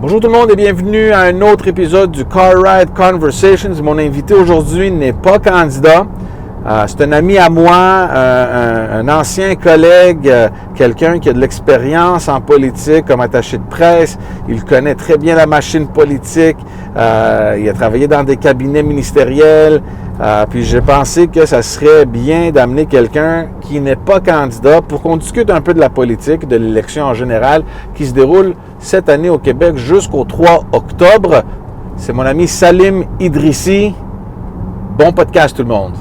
Bonjour tout le monde et bienvenue à un autre épisode du Car Ride Conversations. Mon invité aujourd'hui n'est pas candidat. C'est un ami à moi, un ancien collègue, quelqu'un qui a de l'expérience en politique comme attaché de presse. Il connaît très bien la machine politique. Il a travaillé dans des cabinets ministériels. Puis j'ai pensé que ça serait bien d'amener quelqu'un qui n'est pas candidat pour qu'on discute un peu de la politique, de l'élection en général, qui se déroule cette année au Québec jusqu'au 3 octobre. C'est mon ami Salim Idrissi. Bon podcast tout le monde.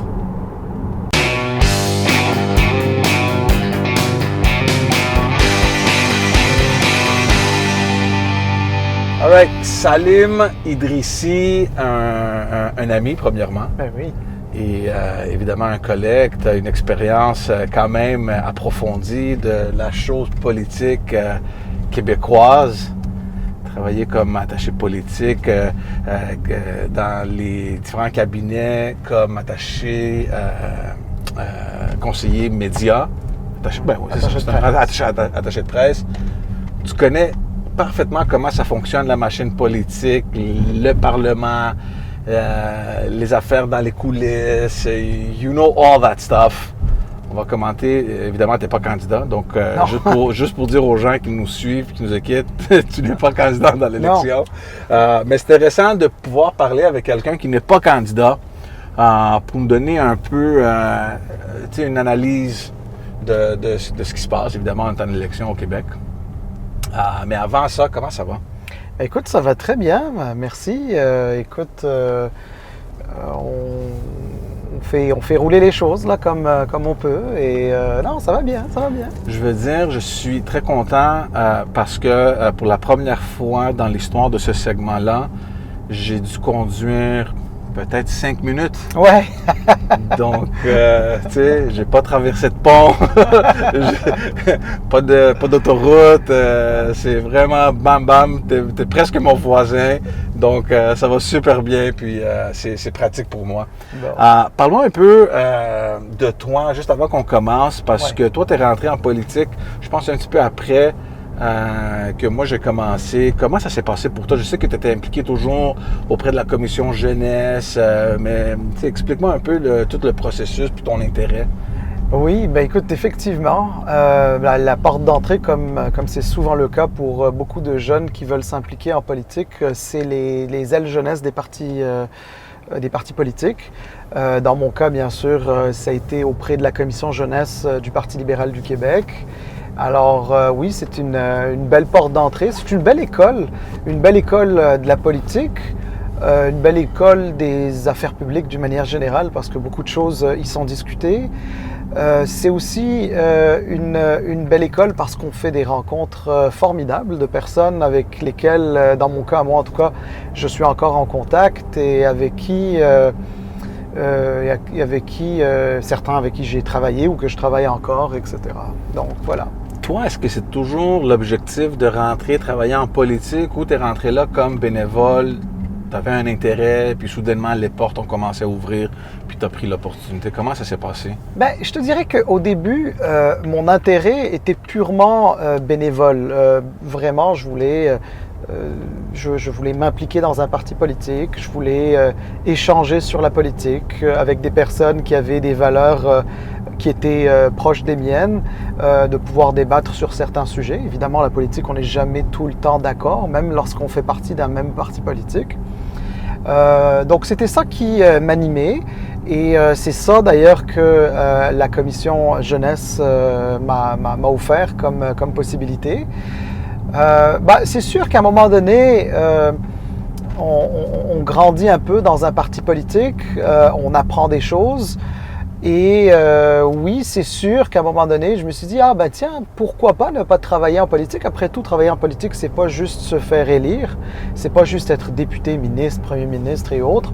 Alright, Salim Idrissi, un ami premièrement. Ben oui. Et évidemment un collègue. Tu as une expérience quand même approfondie de la chose politique québécoise. Travaillé comme attaché politique dans les différents cabinets, comme attaché conseiller média. Attaché de presse. Tu connais parfaitement comment ça fonctionne, la machine politique, le Parlement, les affaires dans les coulisses, you know all that stuff. On va commenter, évidemment, tu n'es pas candidat, donc juste pour dire aux gens qui nous suivent, qui nous écoutent, tu n'es pas candidat dans l'élection. Mais c'est intéressant de pouvoir parler avec quelqu'un qui n'est pas candidat pour nous donner un peu une analyse de ce qui se passe, évidemment, en temps d'élection au Québec. Mais avant ça, comment ça va? Écoute, ça va très bien, merci. On fait rouler les choses là comme on peut et non, ça va bien, ça va bien. Je veux dire, je suis très content parce que pour la première fois dans l'histoire de ce segment-là, j'ai dû conduire peut-être 5 minutes. Ouais. Donc, tu sais, j'ai pas traversé de pont, pas d'autoroute, c'est vraiment bam bam, t'es presque mon voisin, donc ça va super bien, puis c'est pratique pour moi. Bon. Parlons un peu de toi, juste avant qu'on commence, parce que toi, t'es rentré en politique, je pense un petit peu après que moi j'ai commencé. Comment ça s'est passé pour toi? Je sais que tu étais impliqué toujours auprès de la commission jeunesse, mais explique-moi un peu tout le processus puis ton intérêt. Oui, ben écoute, effectivement, la porte d'entrée, comme c'est souvent le cas pour beaucoup de jeunes qui veulent s'impliquer en politique, c'est les ailes jeunesse des partis politiques. Dans mon cas, bien sûr, ça a été auprès de la commission jeunesse du Parti libéral du Québec. Alors oui, c'est une belle porte d'entrée, c'est une belle école de la politique, une belle école des affaires publiques d'une manière générale parce que beaucoup de choses y sont discutées. C'est aussi une belle école parce qu'on fait des rencontres formidables de personnes avec lesquelles, dans mon cas, moi en tout cas, je suis encore en contact et avec qui certains avec qui j'ai travaillé ou que je travaille encore, etc. Donc voilà. Toi, est-ce que c'est toujours l'objectif de rentrer travailler en politique ou tu es rentré là comme bénévole, tu avais un intérêt, puis soudainement les portes ont commencé à ouvrir, puis tu as pris l'opportunité? Comment ça s'est passé? Bien, je te dirais qu'au début, mon intérêt était purement bénévole. Vraiment, je voulais m'impliquer dans un parti politique, je voulais échanger sur la politique avec des personnes qui avaient des valeurs qui étaient proches des miennes, de pouvoir débattre sur certains sujets. Évidemment, la politique, on n'est jamais tout le temps d'accord, même lorsqu'on fait partie d'un même parti politique. Donc c'était ça qui m'animait et c'est ça d'ailleurs que la commission jeunesse m'a offert comme possibilité. C'est sûr qu'à un moment donné, on grandit un peu dans un parti politique, on apprend des choses. Et oui, c'est sûr qu'à un moment donné, je me suis dit, tiens, pourquoi pas ne pas travailler en politique? Après tout, travailler en politique, c'est pas juste se faire élire, c'est pas juste être député, ministre, premier ministre et autres,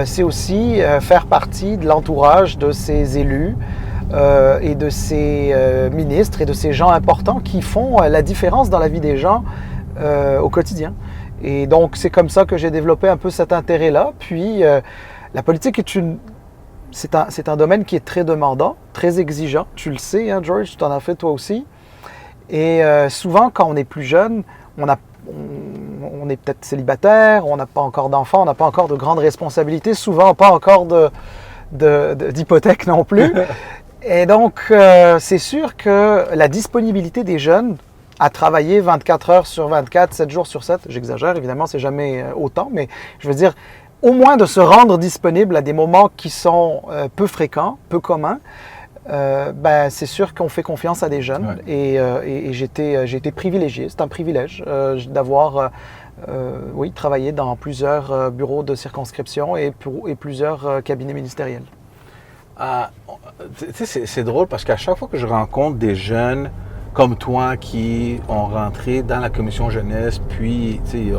c'est aussi faire partie de l'entourage de ces élus et de ces ministres et de ces gens importants qui font la différence dans la vie des gens au quotidien. Et donc, c'est comme ça que j'ai développé un peu cet intérêt-là. Puis, la politique c'est un domaine qui est très demandant, très exigeant. Tu le sais, hein, George, tu t'en as fait toi aussi. Et souvent, quand on est plus jeune, on on est peut-être célibataire, on n'a pas encore d'enfants, on n'a pas encore de grandes responsabilités, souvent pas encore d'hypothèque non plus. Et donc, c'est sûr que la disponibilité des jeunes à travailler 24 heures sur 24, 7 jours sur 7, j'exagère évidemment, c'est jamais autant, mais je veux dire, au moins de se rendre disponible à des moments qui sont peu fréquents, peu communs, c'est sûr qu'on fait confiance à des jeunes. Ouais. Et j'ai été privilégié, c'est un privilège d'avoir travaillé dans plusieurs bureaux de circonscription et plusieurs cabinets ministériels. C'est drôle parce qu'à chaque fois que je rencontre des jeunes comme toi qui ont rentré dans la commission jeunesse, puis ils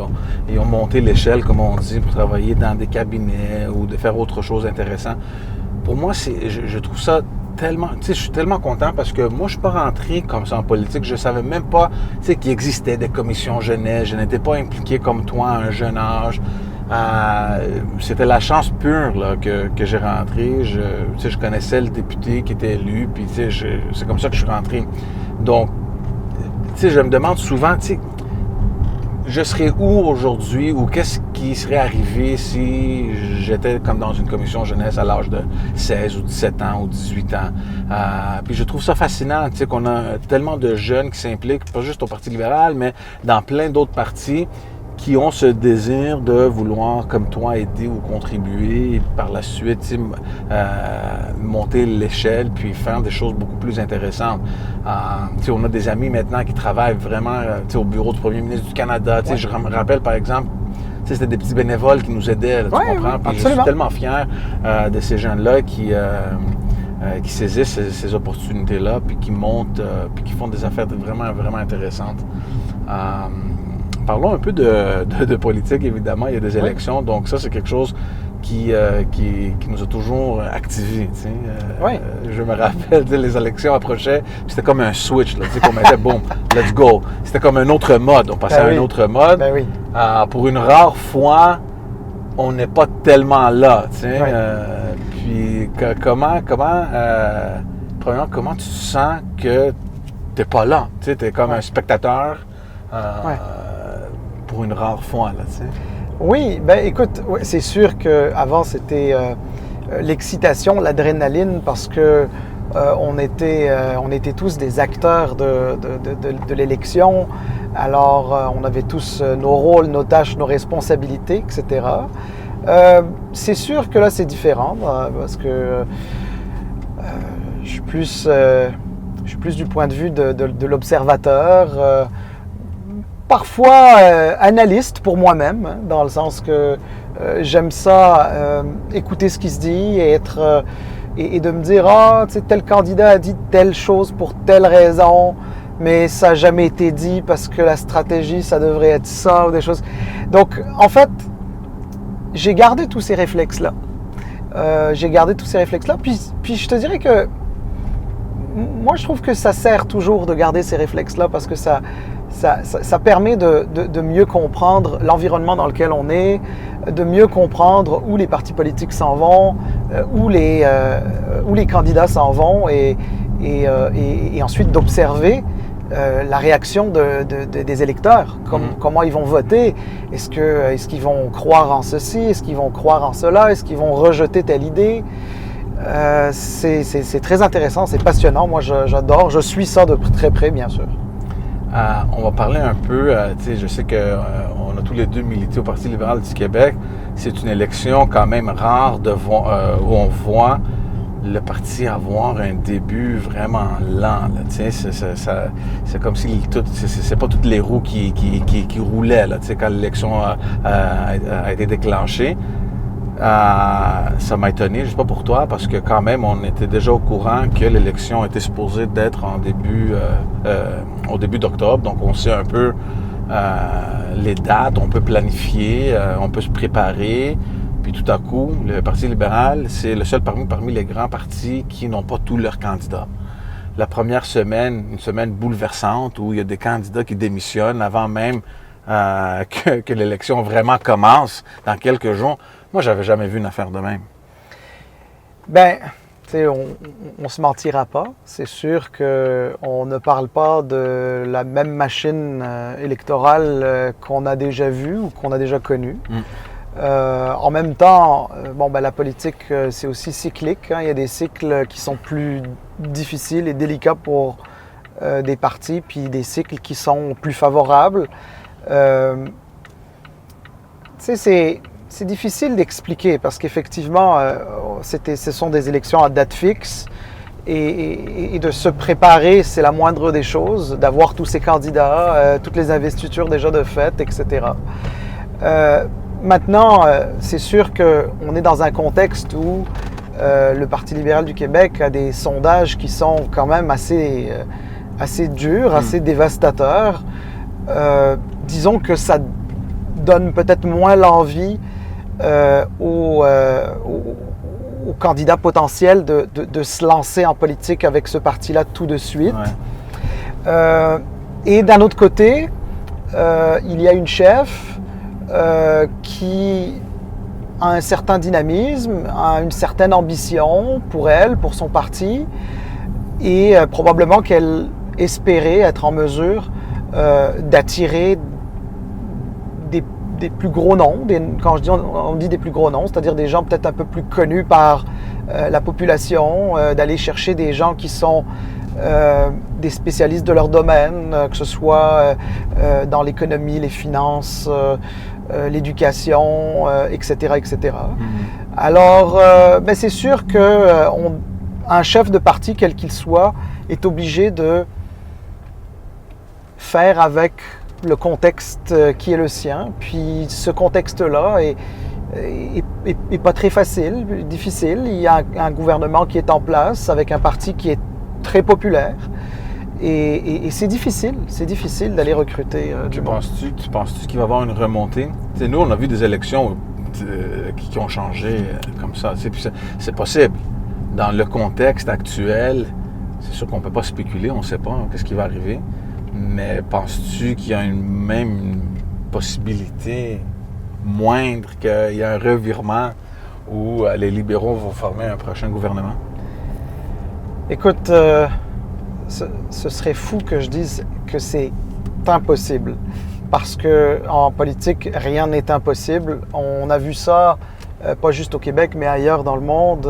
ont monté l'échelle, comme on dit, pour travailler dans des cabinets ou de faire autre chose d'intéressant. Pour moi, je trouve ça tellement... Je suis tellement content parce que moi, je ne suis pas rentré comme ça en politique. Je ne savais même pas qu'il existait des commissions jeunesse. Je n'étais pas impliqué comme toi à un jeune âge. C'était la chance pure là, que j'ai rentré. Je connaissais le député qui était élu, puis c'est comme ça que je suis rentré. Donc, je me demande souvent, je serais où aujourd'hui ou qu'est-ce qui serait arrivé si j'étais comme dans une commission jeunesse à l'âge de 16 ou 17 ans ou 18 ans. Puis je trouve ça fascinant, qu'on a tellement de jeunes qui s'impliquent, pas juste au Parti libéral, mais dans plein d'autres partis, qui ont ce désir de vouloir, comme toi, aider ou contribuer et par la suite monter l'échelle puis faire des choses beaucoup plus intéressantes. On a des amis maintenant qui travaillent vraiment au bureau du premier ministre du Canada. Ouais. Je me rappelle, par exemple, c'était des petits bénévoles qui nous aidaient, là, tu comprends? Puis je suis tellement fier de ces gens-là qui saisissent ces opportunités-là puis qui montent puis qui font des affaires vraiment, vraiment intéressantes. Parlons un peu de politique, évidemment. Il y a des élections, donc ça, c'est quelque chose qui nous a toujours activés. Je me rappelle, les élections approchaient, puis c'était comme un switch, là, qu'on mettait, boum, let's go. C'était comme un autre mode, on passait à un autre mode. Pour une rare fois, on n'est pas tellement là. Puis comment tu sens que tu n'es pas là? Tu es comme un spectateur. Pour une rare fois, là, tu sais. Oui, écoute, c'est sûr qu'avant, c'était l'excitation, l'adrénaline, parce que on était tous des acteurs de l'élection. Alors, on avait tous nos rôles, nos tâches, nos responsabilités, etc. C'est sûr que là, c'est différent, parce que je suis plus du point de vue de l'observateur, parfois analyste pour moi-même, hein, dans le sens que j'aime ça, écouter ce qui se dit et de me dire tel candidat a dit telle chose pour telle raison, mais ça n'a jamais été dit parce que la stratégie, ça devrait être ça ou des choses. Donc, en fait, j'ai gardé tous ces réflexes-là. Puis je te dirais que moi, je trouve que ça sert toujours de garder ces réflexes-là parce que ça permet de mieux comprendre l'environnement dans lequel on est, de mieux comprendre où les partis politiques s'en vont, où les candidats s'en vont et ensuite d'observer la réaction des électeurs, comment ils vont voter. Est-ce qu'ils vont croire en ceci? Est-ce qu'ils vont croire en cela? Est-ce qu'ils vont rejeter telle idée? C'est très intéressant, c'est passionnant. Moi, j'adore. Je suis ça de très près, bien sûr. On va parler un peu, je sais qu'on a tous les deux milité au Parti libéral du Québec. C'est une élection quand même rare où on voit le parti avoir un début vraiment lent. C'est comme si c'est pas toutes les roues qui roulaient là, quand l'élection a été déclenchée. Ça m'a étonné, je sais pas pour toi, parce que quand même, on était déjà au courant que l'élection était supposée d'être au début d'octobre. Donc, on sait un peu les dates, on peut planifier, on peut se préparer. Puis tout à coup, le Parti libéral, c'est le seul parmi les grands partis qui n'ont pas tous leurs candidats. La première semaine, une semaine bouleversante où il y a des candidats qui démissionnent avant même que l'élection vraiment commence dans quelques jours. Moi, j'avais jamais vu une affaire de même. On ne se mentira pas. C'est sûr qu'on ne parle pas de la même machine électorale qu'on a déjà vue ou qu'on a déjà connue. En même temps, la politique, c'est aussi cyclique. Hein. Il y a des cycles qui sont plus difficiles et délicats pour des partis, puis des cycles qui sont plus favorables. C'est difficile d'expliquer parce qu'effectivement, ce sont des élections à date fixe et de se préparer, c'est la moindre des choses, d'avoir tous ces candidats, toutes les investitures déjà de fait, etc. Maintenant, c'est sûr qu'on est dans un contexte où le Parti libéral du Québec a des sondages qui sont quand même assez durs, assez dévastateurs. Disons que ça donne peut-être moins l'envie aux candidats potentiels de se lancer en politique avec ce parti-là tout de suite. Ouais. Et d'un autre côté, il y a une chef qui a un certain dynamisme, a une certaine ambition pour elle, pour son parti, et probablement qu'elle espérait être en mesure d'attirer des plus gros noms, quand on dit des plus gros noms, c'est-à-dire des gens peut-être un peu plus connus par la population, d'aller chercher des gens qui sont des spécialistes de leur domaine, que ce soit dans l'économie, les finances, l'éducation, etc., etc. Alors, c'est sûr qu'un chef de parti, quel qu'il soit, est obligé de faire avec le contexte qui est le sien. Puis ce contexte-là est pas très facile, difficile. Il y a un gouvernement qui est en place avec un parti qui est très populaire. Et c'est difficile d'aller recruter du monde. Tu penses-tu qu'il va y avoir une remontée? T'sais, nous, on a vu des élections qui ont changé comme ça. C'est possible. Dans le contexte actuel, c'est sûr qu'on ne peut pas spéculer, on ne sait pas qu'est-ce qui va arriver. Mais penses-tu qu'il y a une possibilité moindre qu'il y ait un revirement où les libéraux vont former un prochain gouvernement? Écoute, ce serait fou que je dise que c'est impossible. Parce qu'en politique, rien n'est impossible. On a vu ça, pas juste au Québec, mais ailleurs dans le monde.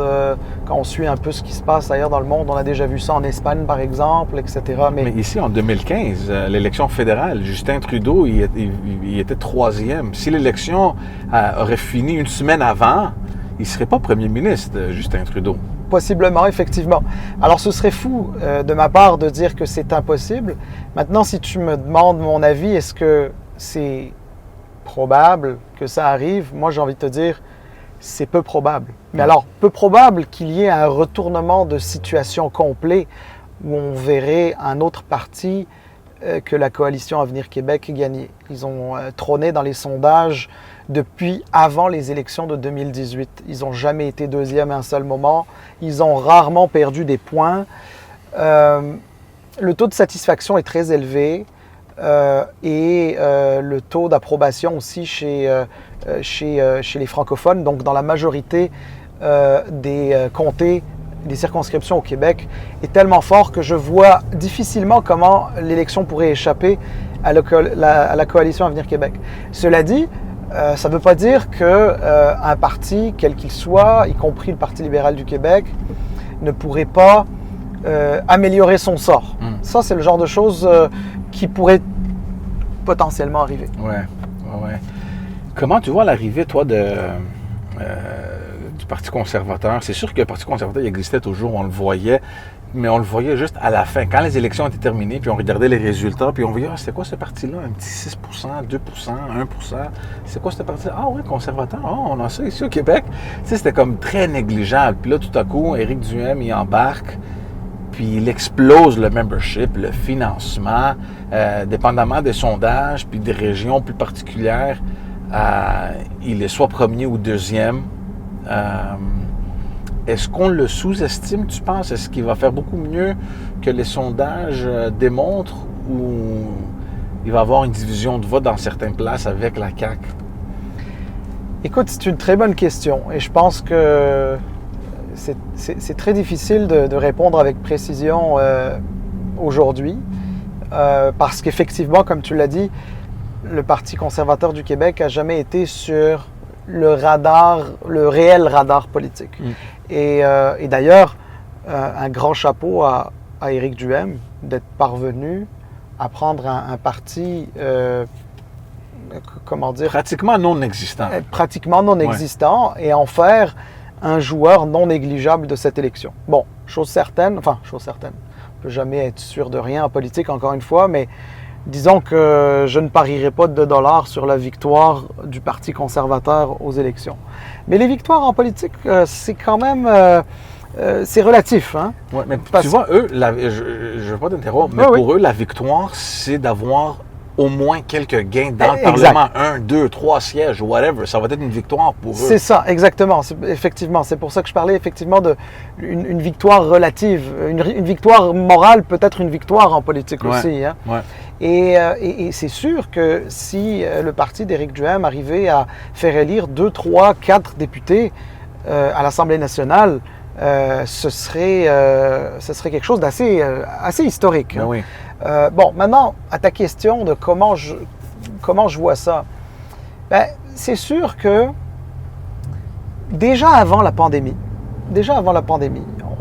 Quand on suit un peu ce qui se passe ailleurs dans le monde, on a déjà vu ça en Espagne, par exemple, etc. Mais ici, en 2015, l'élection fédérale, Justin Trudeau, il était troisième. Si l'élection aurait fini une semaine avant, il ne serait pas premier ministre, Justin Trudeau. Possiblement, effectivement. Alors, ce serait fou de ma part de dire que c'est impossible. Maintenant, si tu me demandes mon avis, est-ce que c'est probable que ça arrive? Moi, j'ai envie de te dire, c'est peu probable. Mais alors, peu probable qu'il y ait un retournement de situation complet où on verrait un autre parti que la coalition Avenir Québec gagner. Ils ont trôné dans les sondages depuis avant les élections de 2018. Ils n'ont jamais été deuxième à un seul moment. Ils ont rarement perdu des points. Le taux de satisfaction est très élevé et le taux d'approbation aussi chez les francophones, donc dans la majorité des comtés, des circonscriptions au Québec, est tellement fort que je vois difficilement comment l'élection pourrait échapper à la coalition Avenir Québec. Cela dit, ça ne veut pas dire qu'un parti, quel qu'il soit, y compris le Parti libéral du Québec, ne pourrait pas améliorer son sort. Ça, c'est le genre de choses qui pourrait potentiellement arriver. Ouais. Comment tu vois l'arrivée, toi, du Parti conservateur? C'est sûr que le Parti conservateur, il existait toujours, on le voyait, mais on le voyait juste à la fin. Quand les élections étaient terminées, puis on regardait les résultats, puis on voyait, c'était quoi ce parti-là? Un petit 6 2 1 c'est quoi ce parti-là? Ah oui, conservateur, on a ça ici au Québec. Tu sais, c'était comme très négligeable. Puis là, tout à coup, Éric Duhaime, il embarque, puis il explose le membership, le financement, dépendamment des sondages, puis des régions plus particulières. Il est soit premier ou deuxième. Est-ce qu'on le sous-estime, tu penses? Est-ce qu'il va faire beaucoup mieux que les sondages démontrent ou il va y avoir une division de vote dans certaines places avec la CAQ? Écoute, c'est une très bonne question et je pense que c'est très difficile de répondre avec précision aujourd'hui, parce qu'effectivement, comme tu l'as dit, le Parti conservateur du Québec n'a jamais été sur le réel radar politique. Et d'ailleurs, un grand chapeau à Éric Duhaime d'être parvenu à prendre un parti, comment dire, Pratiquement non existant. Pratiquement non existant, et en faire un joueur non négligeable de cette élection. Bon, chose certaine, on ne peut jamais être sûr de rien en politique, encore une fois, mais disons que je ne parierai pas de $2 sur la victoire du Parti conservateur aux élections. Mais les victoires en politique, c'est quand même... c'est relatif. Hein? Ouais, mais tu vois, eux, je ne veux pas t'interrompre, mais pour eux, la victoire, c'est d'avoir au moins quelques gains dans le Parlement. 1, 2, 3 sièges, whatever. Ça va être une victoire pour eux. C'est ça, exactement. Effectivement, c'est pour ça que je parlais effectivement d'une victoire relative. Une victoire morale peut être une victoire en politique aussi. Hein? Ouais. Et c'est sûr que si le parti d'Éric Duhaime arrivait à faire élire 2, 3, 4 députés à l'Assemblée nationale, ce serait quelque chose d'assez assez historique. Ben oui. Bon, maintenant, à ta question de comment je vois ça, ben, c'est sûr que déjà avant la pandémie,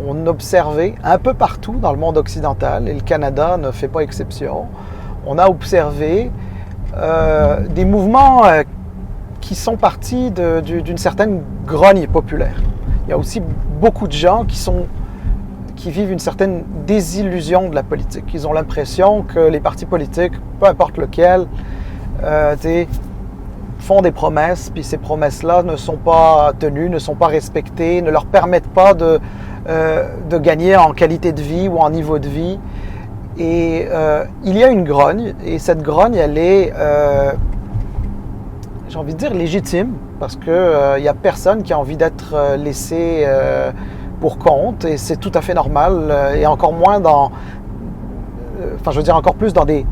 on observait un peu partout dans le monde occidental, et le Canada ne fait pas exception, on a observé des mouvements qui sont partis d'une certaine grogne populaire. Il y a aussi beaucoup de gens qui vivent une certaine désillusion de la politique. Ils ont l'impression que les partis politiques, peu importe lequel, font des promesses, puis ces promesses-là ne sont pas tenues, ne sont pas respectées, ne leur permettent pas de gagner en qualité de vie ou en niveau de vie. Et il y a une grogne, et cette grogne, elle est, j'ai envie de dire, légitime, parce qu'il n'y a personne qui a envie d'être laissé pour compte, et c'est tout à fait normal, et encore moins encore plus dans des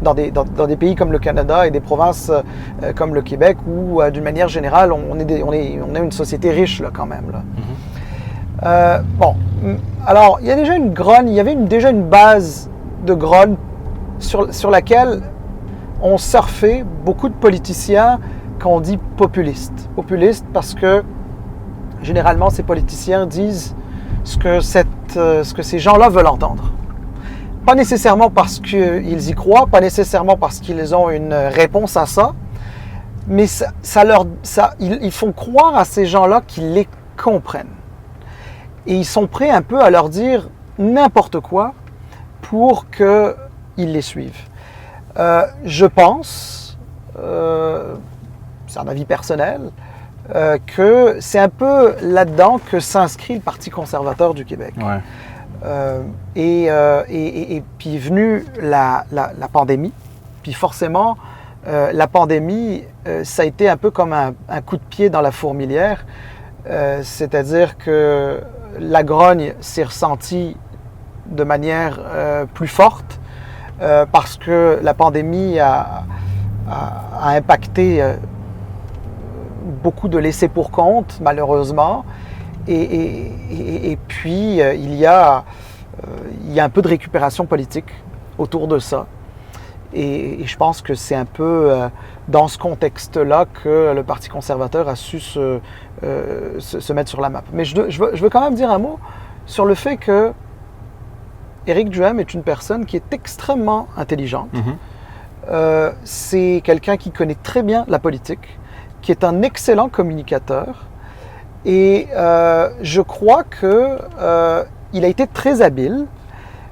pays comme le Canada et des provinces comme le Québec, où d'une manière générale, on est une société riche là, quand même. Là. Bon, alors il y a déjà une grogne, il y avait déjà une base de grogne sur laquelle ont surfé beaucoup de politiciens qu'on dit populistes. Populistes parce que généralement ces politiciens disent ce que ces gens-là veulent entendre. Pas nécessairement parce qu'ils y croient, pas nécessairement parce qu'ils ont une réponse à ça, mais ils font croire à ces gens-là qu'ils les comprennent. Et ils sont prêts un peu à leur dire n'importe quoi pour qu'ils les suivent. Je pense, c'est un avis personnel, que c'est un peu là-dedans que s'inscrit le Parti conservateur du Québec. Ouais. Et puis est venue la pandémie, puis forcément, la pandémie, ça a été un peu comme un coup de pied dans la fourmilière, c'est-à-dire que la grogne s'est ressentie de manière plus forte, parce que la pandémie a impacté beaucoup de laissés pour compte, malheureusement. Et puis, il y a un peu de récupération politique autour de ça. Et je pense que c'est un peu dans ce contexte-là que le Parti conservateur a su se mettre sur la map. Mais je veux quand même dire un mot sur le fait que Éric Duhaime est une personne qui est extrêmement intelligente. C'est quelqu'un qui connaît très bien la politique, qui est un excellent communicateur. Et je crois qu'il a été très habile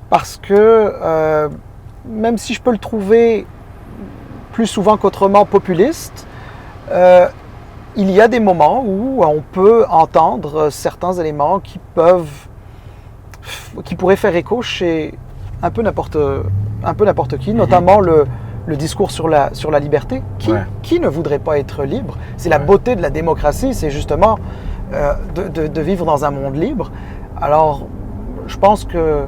parce que même si je peux le trouver plus souvent qu'autrement populiste, il y a des moments où on peut entendre certains éléments qui pourraient faire écho chez un peu n'importe qui, notamment le discours sur la liberté. Qui ne voudrait pas être libre? C'est la beauté de la démocratie, c'est justement de vivre dans un monde libre. Alors, je pense que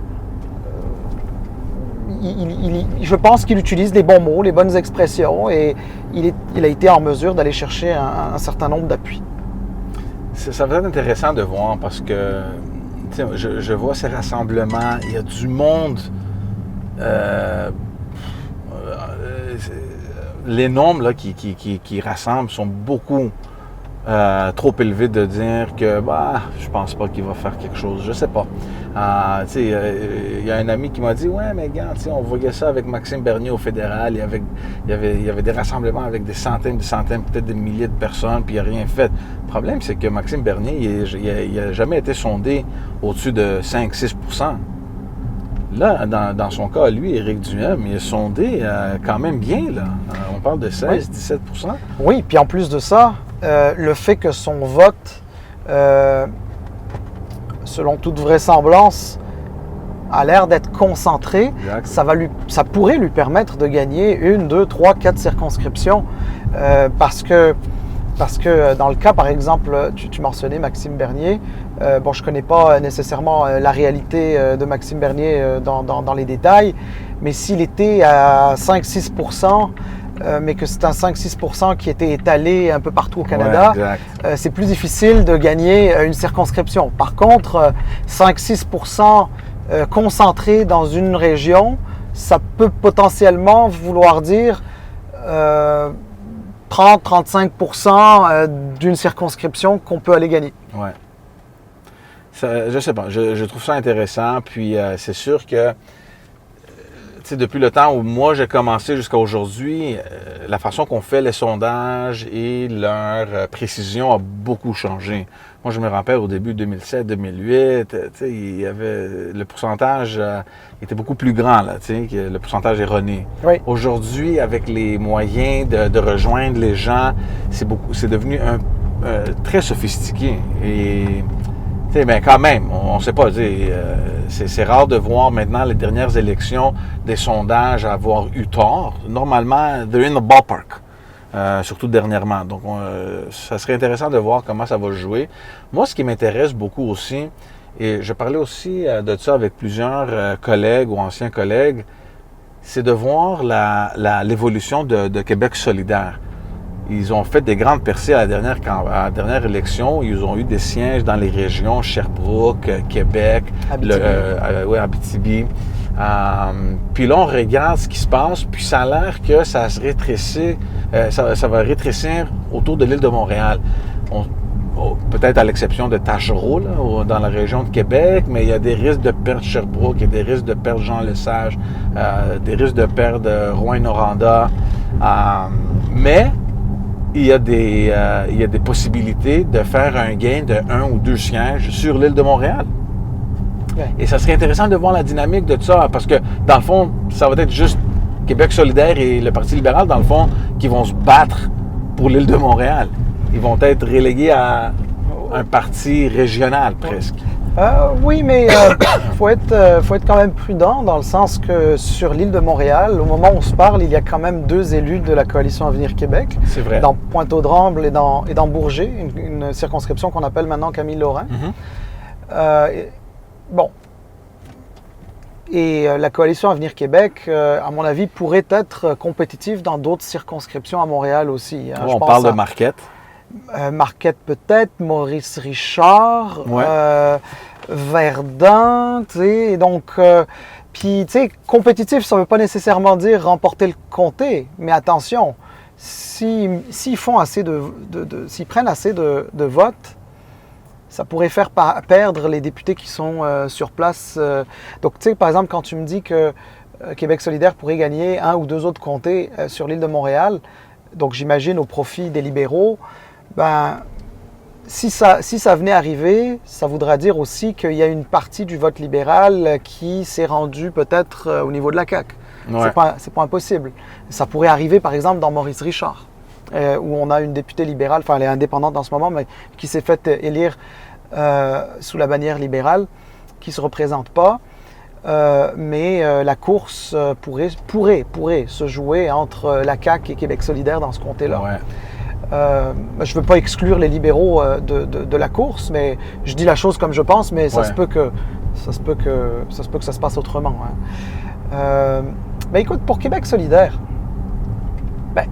qu'il utilise les bons mots, les bonnes expressions, et il a été en mesure d'aller chercher un certain nombre d'appuis. Ça va être intéressant de voir parce que je vois ces rassemblements, il y a du monde. Les nombres là, qui rassemblent sont beaucoup trop élevés de dire que je pense pas qu'il va faire quelque chose. Je sais pas. Il y a un ami qui m'a dit ouais, mais regarde, on voyait ça avec Maxime Bernier au fédéral. Il y avait des rassemblements avec des centaines, peut-être des milliers de personnes, puis il n'a rien fait. Le problème, c'est que Maxime Bernier, il n'a jamais été sondé au-dessus de 5-6%. Là, dans son cas, lui, Éric Duhem, il est sondé quand même bien. Là. On parle de 16-17%. Oui, puis en plus de ça, le fait que son vote, selon toute vraisemblance, a l'air d'être concentré, ça pourrait lui permettre de gagner 1, 2, 3, 4 circonscriptions. Parce que dans le cas, par exemple, tu mentionnais Maxime Bernier. Je ne connais pas nécessairement la réalité de Maxime Bernier dans les détails, mais s'il était à 5-6%, mais que c'est un 5-6% qui était étalé un peu partout au Canada, c'est plus difficile de gagner une circonscription. Par contre, 5-6% concentré dans une région, ça peut potentiellement vouloir dire 30-35% d'une circonscription qu'on peut aller gagner. Ouais. Je sais pas, je trouve ça intéressant. Puis c'est sûr que depuis le temps où moi j'ai commencé jusqu'à aujourd'hui, la façon qu'on fait les sondages et leur précision a beaucoup changé. Moi, je me rappelle au début 2007-2008, il y avait le pourcentage était beaucoup plus grand, là, que le pourcentage erroné. Oui. Aujourd'hui, avec les moyens de rejoindre les gens, c'est devenu très sophistiqué. Et mais quand même, on ne sait pas. C'est rare de voir maintenant les dernières élections des sondages avoir eu tort. Normalement, they're in the ballpark. Surtout dernièrement. Donc, ça serait intéressant de voir comment ça va jouer. Moi, ce qui m'intéresse beaucoup aussi, et je parlais aussi de ça avec plusieurs collègues ou anciens collègues, c'est de voir l'évolution de Québec solidaire. Ils ont fait des grandes percées à la dernière élection. Ils ont eu des sièges dans les régions Sherbrooke, Québec, Abitibi. Puis là, on regarde ce qui se passe, puis ça a l'air que ça se rétrécit, ça va rétrécir autour de l'île de Montréal. Peut-être à l'exception de Tachereau, là, dans la région de Québec, mais il y a des risques de perdre Sherbrooke, il y a des risques de perdre Jean-Lesage, des risques de perdre Rouyn-Noranda. Mais il y a des possibilités de faire un gain de 1 ou 2 sièges sur l'île de Montréal. Ouais. Et ça serait intéressant de voir la dynamique de ça, parce que, dans le fond, ça va être juste Québec solidaire et le Parti libéral, dans le fond, qui vont se battre pour l'île de Montréal. Ils vont être relégués à un parti régional, presque. Oui, mais faut être quand même prudent, dans le sens que sur l'île de Montréal, au moment où on se parle, il y a quand même 2 élus de la Coalition Avenir Québec. C'est vrai. Dans Pointe-aux-Trembles et dans Bourget, une circonscription qu'on appelle maintenant Camille Lorrain. Bon. Et la Coalition Avenir Québec, à mon avis, pourrait être compétitive dans d'autres circonscriptions à Montréal aussi. Hein. On parle de Marquette. Marquette peut-être, Maurice Richard, Verdun, tu sais, donc, puis, tu sais, compétitif, ça ne veut pas nécessairement dire remporter le comté, mais attention, s'ils font assez s'ils prennent assez de votes, ça pourrait faire perdre les députés qui sont sur place. Donc, tu sais, par exemple, quand tu me dis que Québec solidaire pourrait gagner 1 ou 2 autres comtés sur l'île de Montréal, donc j'imagine au profit des libéraux, ben, si ça venait arriver, ça voudra dire aussi qu'il y a une partie du vote libéral qui s'est rendue peut-être au niveau de la CAQ. Ouais. C'est pas impossible. Ça pourrait arriver par exemple dans Maurice Richard, où on a une députée libérale, enfin elle est indépendante en ce moment, mais qui s'est faite élire sous la bannière libérale, qui ne se représente pas. Mais la course pourrait se jouer entre la CAQ et Québec solidaire dans ce comté-là. Ouais. Je ne veux pas exclure les libéraux de la course, mais je dis la chose comme je pense, mais ça se peut que ça se passe autrement. Hein. Ben écoute, pour Québec solidaire,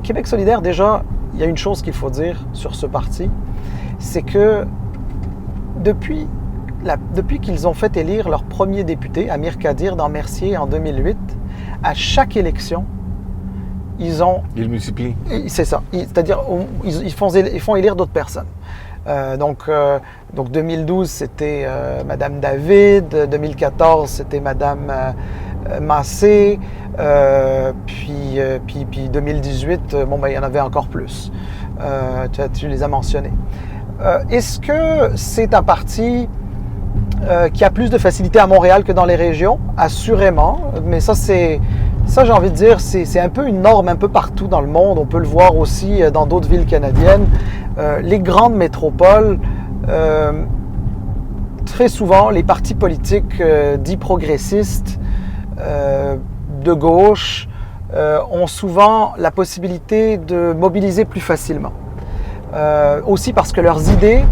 Québec solidaire, déjà, il y a une chose qu'il faut dire sur ce parti, c'est que depuis depuis qu'ils ont fait élire leur premier député, Amir Kadir, dans Mercier en 2008, à chaque élection, ils multiplient. C'est ça. C'est-à-dire, ils font élire d'autres personnes. Donc 2012, c'était Madame David. 2014, c'était Madame Massé. Puis 2018, il y en avait encore plus. Tu les as mentionnés. Est-ce que c'est un parti qui a plus de facilité à Montréal que dans les régions? Assurément. Mais ça, j'ai envie de dire, c'est un peu une norme un peu partout dans le monde. On peut le voir aussi dans d'autres villes canadiennes. Les grandes métropoles, très souvent, les partis politiques dits progressistes, de gauche, ont souvent la possibilité de mobiliser plus facilement. Aussi parce que leurs idées,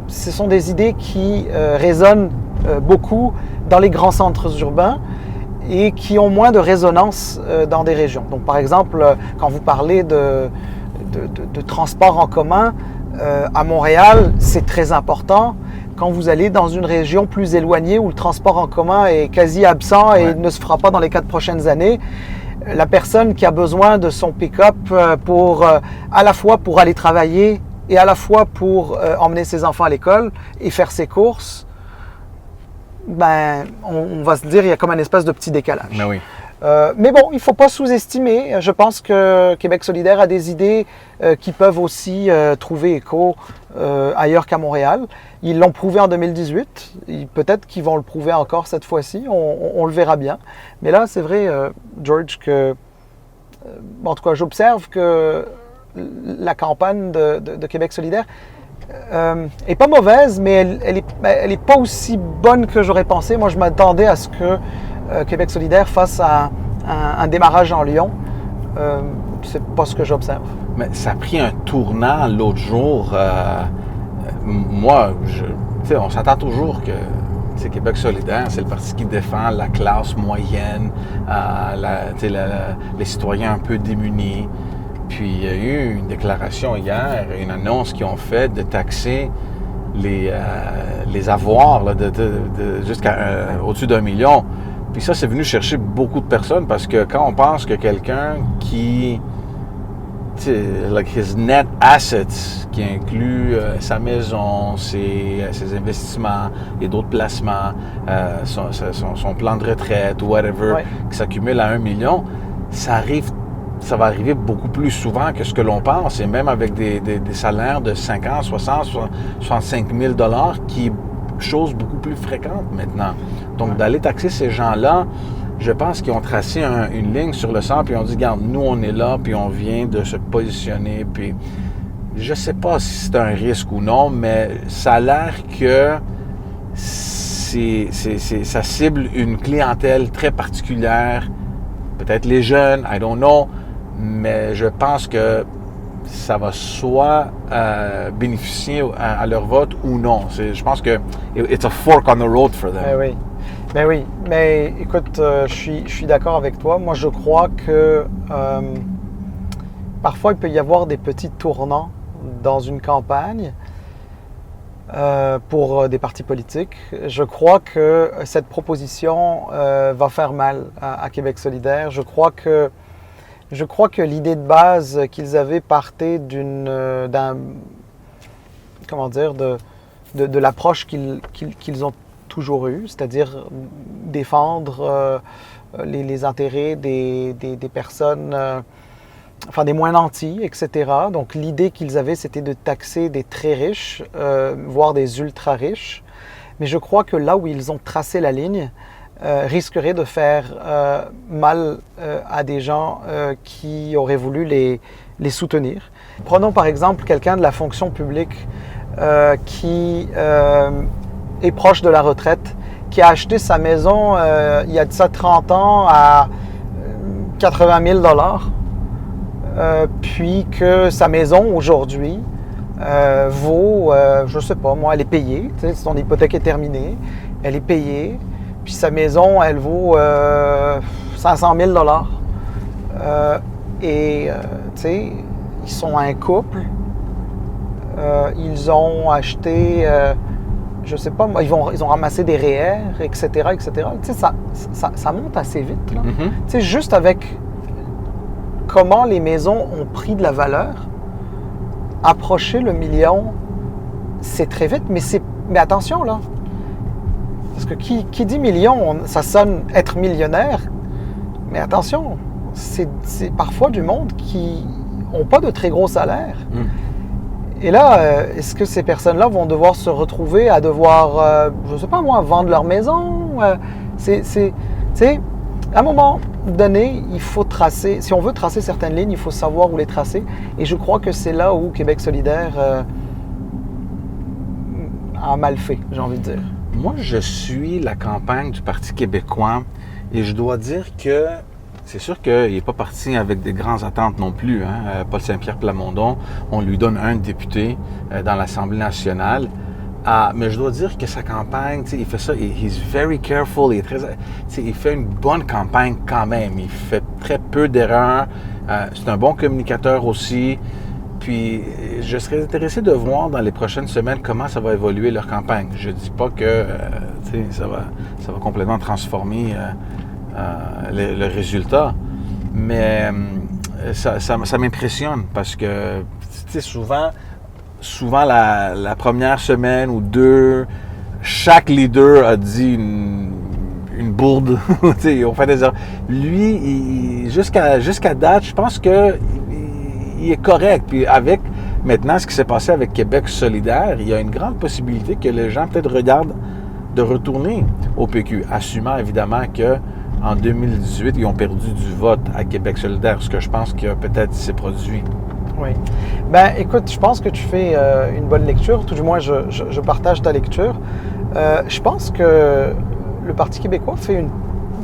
ce sont des idées qui résonnent beaucoup dans les grands centres urbains et qui ont moins de résonance dans des régions. Donc, par exemple, quand vous parlez de transport en commun, à Montréal, c'est très important. Quand vous allez dans une région plus éloignée où le transport en commun est quasi absent et ne se fera pas dans les 4 prochaines années, la personne qui a besoin de son pick-up à la fois pour aller travailler et à la fois pour emmener ses enfants à l'école et faire ses courses, on va se dire il y a comme un espèce de petit décalage. Mais oui. Mais bon, il ne faut pas sous-estimer. Je pense que Québec solidaire a des idées qui peuvent aussi trouver écho ailleurs qu'à Montréal. Ils l'ont prouvé en 2018. Peut-être qu'ils vont le prouver encore cette fois-ci. On le verra bien. Mais là, c'est vrai, George, que en tout cas, j'observe que la campagne de Québec solidaire est pas mauvaise, mais elle est pas aussi bonne que j'aurais pensé. Moi, je m'attendais à ce que Québec solidaire fasse un démarrage en Lyon. C'est pas ce que j'observe. Mais ça a pris un tournant l'autre jour. On s'attend toujours que Québec solidaire, c'est le parti qui défend la classe moyenne, les citoyens un peu démunis. Puis il y a eu une déclaration hier, une annonce qu'ils ont faite de taxer les avoirs là, jusqu'à au-dessus d'1 million. Puis ça, c'est venu chercher beaucoup de personnes parce que quand on pense que quelqu'un qui, like his net assets, qui inclut sa maison, ses investissements et d'autres placements, son plan de retraite, whatever, qui s'accumule à 1 million, ça va arriver beaucoup plus souvent que ce que l'on pense, et même avec des salaires de 50, 60, 65 000 $, qui est chose beaucoup plus fréquente maintenant. Donc, d'aller taxer ces gens-là, je pense qu'ils ont tracé une ligne sur le sang, puis ils ont dit, regarde, nous, on est là, puis on vient de se positionner, puis je sais pas si c'est un risque ou non, mais ça a l'air que ça cible une clientèle très particulière, peut-être les jeunes, I don't know, mais je pense que ça va soit bénéficier à leur vote ou non. Je pense que it's a fork on the road for them. Ben oui. Mais écoute, je suis d'accord avec toi. Moi, je crois que parfois, il peut y avoir des petits tournants dans une campagne pour des partis politiques. Je crois que cette proposition va faire mal à Québec solidaire. Je crois que l'idée de base qu'ils avaient partait de l'approche qu'ils ont toujours eue, c'est-à-dire défendre les intérêts des personnes, des moins nantis, etc. Donc l'idée qu'ils avaient, c'était de taxer des très riches, voire des ultra riches. Mais je crois que là où ils ont tracé la ligne, risquerait de faire mal à des gens qui auraient voulu les soutenir. Prenons par exemple quelqu'un de la fonction publique qui est proche de la retraite, qui a acheté sa maison il y a de ça 30 ans à 80 000 $, puis que sa maison aujourd'hui vaut, je ne sais pas moi, elle est payée, son hypothèque est terminée, elle est payée. Puis sa maison, elle vaut 500 000 $. Ils sont un couple. Ils ont acheté je sais pas, moi, ils ont ramassé des REER, etc., etc. Tu sais, ça monte assez vite, là. Mhm. Tu sais, juste avec comment les maisons ont pris de la valeur, approcher le million, c'est très vite, mais attention, là. Parce que qui dit million, ça sonne être millionnaire, mais attention, c'est parfois du monde qui n'ont pas de très gros salaires. Mm. Et là, est-ce que ces personnes-là vont devoir se retrouver à devoir, je ne sais pas moi, vendre leur maison? Tu sais, à un moment donné, il faut tracer, si on veut tracer certaines lignes, il faut savoir où les tracer. Et je crois que c'est là où Québec solidaire a mal fait, j'ai envie de dire. Moi, je suis la campagne du Parti québécois et je dois dire que c'est sûr qu'il n'est pas parti avec des grandes attentes non plus. Hein. Paul Saint-Pierre Plamondon, on lui donne un député dans l'Assemblée nationale. Mais je dois dire que sa campagne, il fait ça, he's very careful, il fait une bonne campagne quand même. Il fait très peu d'erreurs. C'est un bon communicateur aussi. Puis, je serais intéressé de voir dans les prochaines semaines comment ça va évoluer leur campagne. Je ne dis pas que ça va complètement transformer le résultat, mais ça m'impressionne parce que souvent la première semaine ou deux, chaque leader a dit une bourde. On fait des erreurs. Lui, jusqu'à date, je pense que il est correct. Puis avec maintenant ce qui s'est passé avec Québec solidaire, il y a une grande possibilité que les gens peut-être regardent de retourner au PQ, assumant évidemment qu'en 2018, ils ont perdu du vote à Québec solidaire, ce que je pense que peut-être s'est produit. Oui. Ben, écoute, je pense que tu fais une bonne lecture, tout du moins je partage ta lecture. Je pense que le Parti québécois fait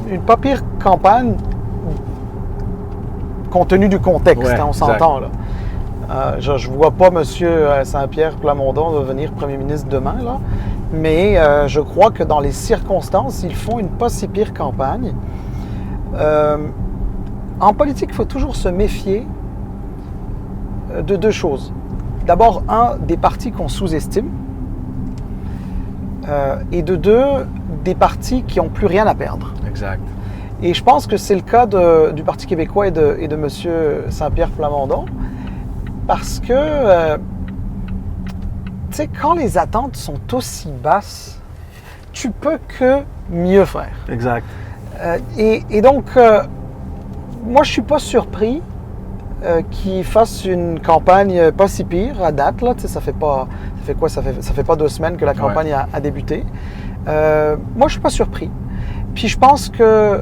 une pas pire campagne compte tenu du contexte, Ouais, on s'entend là. Je ne vois pas M. Saint-Pierre Plamondon devenir premier ministre demain, là, mais je crois que dans les circonstances, ils font une pas si pire campagne. En politique, il faut toujours se méfier de deux choses. D'abord, des partis qu'on sous-estime, et de deux, des partis qui n'ont plus rien à perdre. Exact. Et je pense que c'est le cas du Parti québécois et de M. Saint-Pierre Plamondon, parce que, tu sais, quand les attentes sont aussi basses, tu peux que mieux faire. Exact. Et donc, moi, je ne suis pas surpris qu'ils fassent une campagne pas si pire à date. Là, ça fait pas 2 semaines que la campagne a débuté. Moi, je ne suis pas surpris. Puis je pense que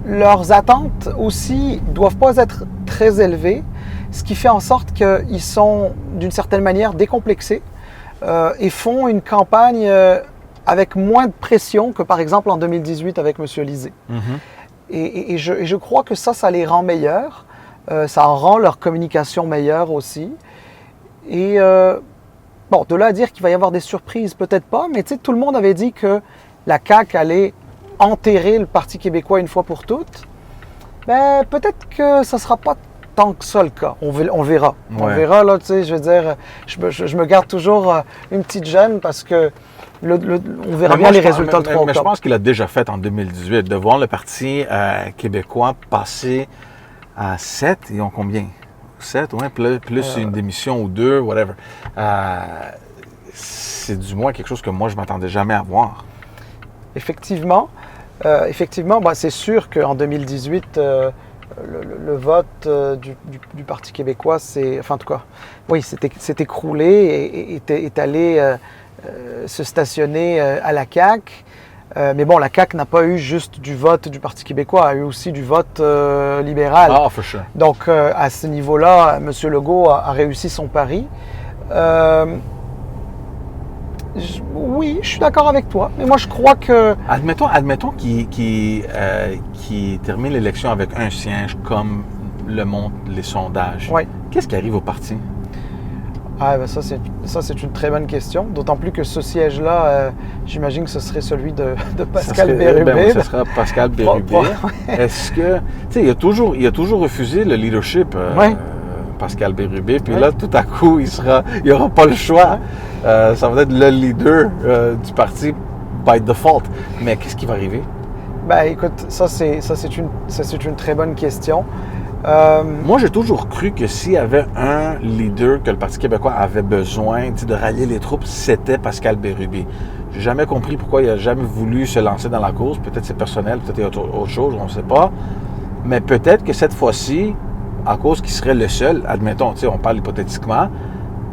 leurs attentes aussi ne doivent pas être très élevées, ce qui fait en sorte qu'ils sont d'une certaine manière décomplexés et font une campagne avec moins de pression que par exemple en 2018 avec M. Lisée. Mm-hmm. Et je crois que ça les rend meilleurs, ça rend leur communication meilleure aussi. Et bon, de là à dire qu'il va y avoir des surprises, peut-être pas, mais tu sais, tout le monde avait dit que la CAQ allait enterrer le Parti québécois une fois pour toutes. Ben, peut-être que ça ne sera pas tant que ça le cas. On verra. Ouais. On verra, là, tu sais, je veux dire, je me garde toujours une petite gêne parce que on verra bien les résultats le 3 octobre. Mais je pense qu'il a déjà fait en 2018, de voir le Parti québécois passer à 7, ils ont combien? 7, ouais, plus une démission ou 2, whatever. C'est du moins quelque chose que moi, je ne m'attendais jamais à voir. Effectivement, ben, c'est sûr qu'en 2018, le vote du Parti québécois, enfin en tout cas, oui, s'est écroulé et est allé se stationner à la CAQ. Mais bon, la CAQ n'a pas eu juste du vote du Parti québécois, a eu aussi du vote libéral. Ah, for sure. Donc, à ce niveau-là, M. Legault a réussi son pari. Oui, je suis d'accord avec toi, mais moi je crois que... Admettons qu'il termine l'élection avec un siège, comme le montrent les sondages. Oui. Qu'est-ce qui arrive au parti? Ah, ben ça, c'est une très bonne question, d'autant plus que ce siège-là, j'imagine que ce serait celui de Pascal Bérubé. Oui, ce sera Pascal Bérubé. Est-ce que... Tu sais, il a toujours refusé le leadership, Pascal Bérubé, puis là, tout à coup, il n'aura pas le choix. ça va être le leader du parti by default. Mais qu'est-ce qui va arriver? Ben, écoute, ça c'est une très bonne question. Moi, j'ai toujours cru que s'il y avait un leader que le Parti québécois avait besoin de rallier les troupes, c'était Pascal Bérubé. J'ai jamais compris pourquoi il n'a jamais voulu se lancer dans la course. Peut-être c'est personnel, peut-être il y a autre chose, on ne sait pas. Mais peut-être que cette fois-ci, à cause qu'il serait le seul, admettons, on parle hypothétiquement,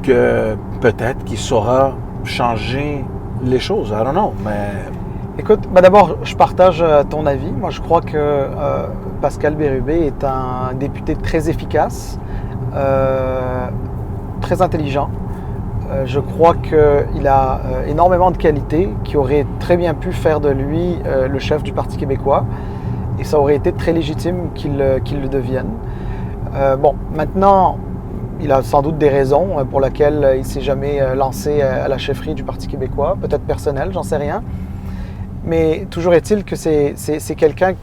que peut-être qu'il saura changer les choses. I don't know, mais... Écoute, ben d'abord, je partage ton avis. Moi, je crois que Pascal Bérubé est un député très efficace, très intelligent. Je crois qu'il a énormément de qualités qui auraient très bien pu faire de lui le chef du Parti québécois. Et ça aurait été très légitime qu'il le devienne. Bon, maintenant, il a sans doute des raisons pour lesquelles il ne s'est jamais lancé à la chefferie du Parti québécois. Peut-être personnel, j'en sais rien. Mais toujours est-il que c'est quelqu'un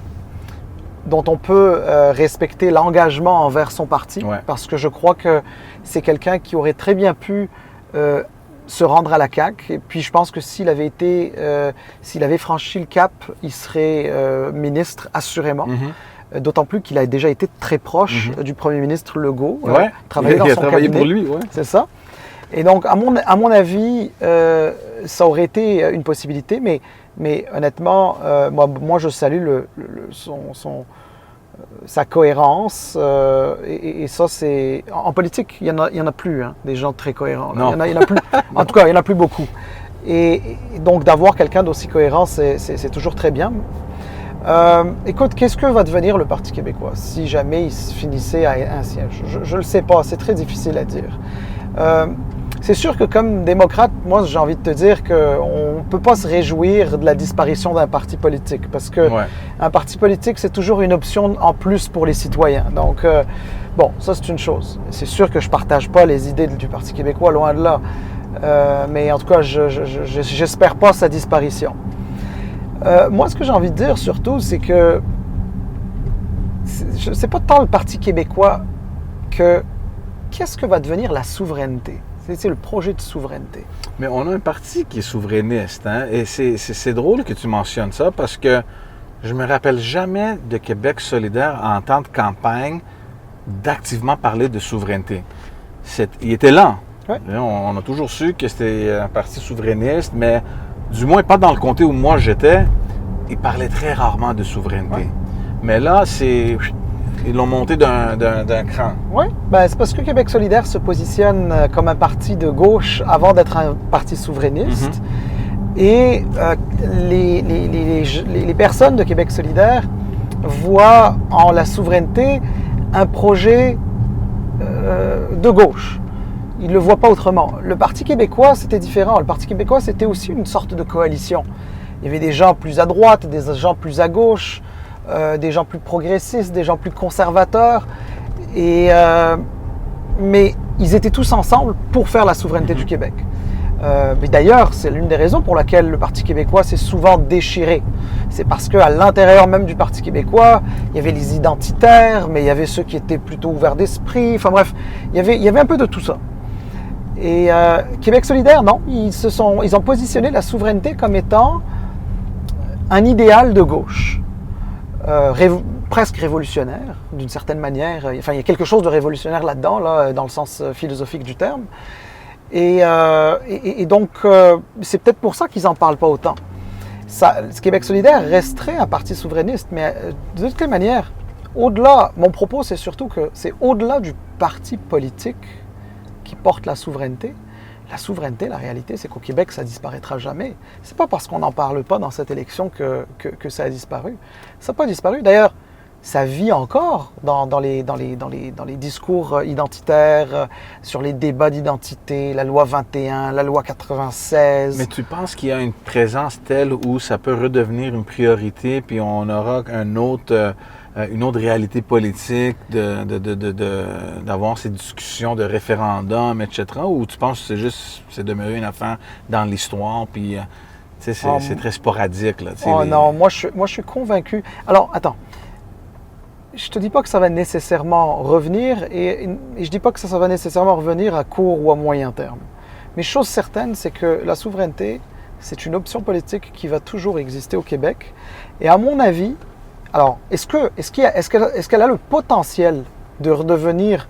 dont on peut respecter l'engagement envers son parti, Ouais. parce que je crois que c'est quelqu'un qui aurait très bien pu se rendre à la CAQ. Et puis je pense que s'il avait franchi le cap, il serait ministre assurément. Mm-hmm. D'autant plus qu'il a déjà été très proche du premier ministre Legault, Ouais. travaillé dans il a son travaillé cabinet. pour lui, ouais. C'est ça. Et donc, à mon avis, ça aurait été une possibilité, mais honnêtement, moi, je salue sa cohérence. Et ça, c'est... En politique, il y en a plus, hein, des gens très cohérents. Non. Il y en a plus. En tout cas, il n'y en a plus beaucoup. Et donc, d'avoir quelqu'un d'aussi cohérent, c'est toujours très bien. Écoute, qu'est-ce que va devenir le Parti québécois si jamais il finissait à un siège? Je ne le sais pas, c'est très difficile à dire. C'est sûr que comme démocrate, moi j'ai envie de te dire qu'on ne peut pas se réjouir de la disparition d'un parti politique parce que un parti politique c'est toujours une option en plus pour les citoyens. Donc bon, ça c'est une chose. C'est sûr que je ne partage pas les idées du Parti québécois, loin de là. Mais en tout cas, j'espère pas sa disparition. Moi ce que j'ai envie de dire surtout, c'est que c'est pas tant le Parti québécois que qu'est-ce que va devenir la souveraineté? C'est le projet de souveraineté. Mais on a un parti qui est souverainiste, hein? Et c'est drôle que tu mentionnes ça parce que je me rappelle jamais de Québec solidaire en temps de campagne d'activement parler de souveraineté. Il était lent. Ouais. On a toujours su que c'était un parti souverainiste, mais du moins pas dans le comté où moi j'étais, il parlait très rarement de souveraineté. Ouais. Mais là, ils l'ont monté d'un cran. Oui, ben, c'est parce que Québec solidaire se positionne comme un parti de gauche avant d'être un parti souverainiste. Mm-hmm. Et les personnes de Québec solidaire voient en la souveraineté un projet de gauche. Ils ne le voient pas autrement. Le Parti québécois, c'était différent. Le Parti québécois, c'était aussi une sorte de coalition. Il y avait des gens plus à droite, des gens plus à gauche, des gens plus progressistes, des gens plus conservateurs. Mais ils étaient tous ensemble pour faire la souveraineté du Québec. Mais d'ailleurs, c'est l'une des raisons pour laquelle le Parti québécois s'est souvent déchiré. C'est parce qu'à l'intérieur même du Parti québécois, il y avait les identitaires, mais il y avait ceux qui étaient plutôt ouverts d'esprit. Enfin bref, il y avait un peu de tout ça. Et Québec solidaire, non, ils ont positionné la souveraineté comme étant un idéal de gauche. Presque révolutionnaire, d'une certaine manière. Enfin, il y a quelque chose de révolutionnaire là-dedans, dans le sens philosophique du terme. Et donc, c'est peut-être pour ça qu'ils n'en parlent pas autant. Québec solidaire resterait un parti souverainiste, mais de toute manière, au-delà, mon propos, c'est surtout que c'est au-delà du parti politique qui porte la souveraineté. La souveraineté, la réalité, c'est qu'au Québec, ça disparaîtra jamais. C'est pas parce qu'on n'en parle pas dans cette élection que ça a disparu. Ça n'a pas disparu. D'ailleurs, ça vit encore dans les discours identitaires, sur les débats d'identité, la loi 21, la loi 96. Mais tu penses qu'il y a une présence telle où ça peut redevenir une priorité, puis on aura une autre réalité politique d'avoir ces discussions de référendum, etc., ou tu penses que c'est demeuré une affaire dans l'histoire, puis c'est très sporadique, là. Non, moi je suis convaincu. Alors, attends. Je te dis pas que ça va nécessairement revenir et je dis pas que ça va nécessairement revenir à court ou à moyen terme. Mais chose certaine, c'est que la souveraineté, c'est une option politique qui va toujours exister au Québec. Et à mon avis, alors, est-ce qu'elle a le potentiel de redevenir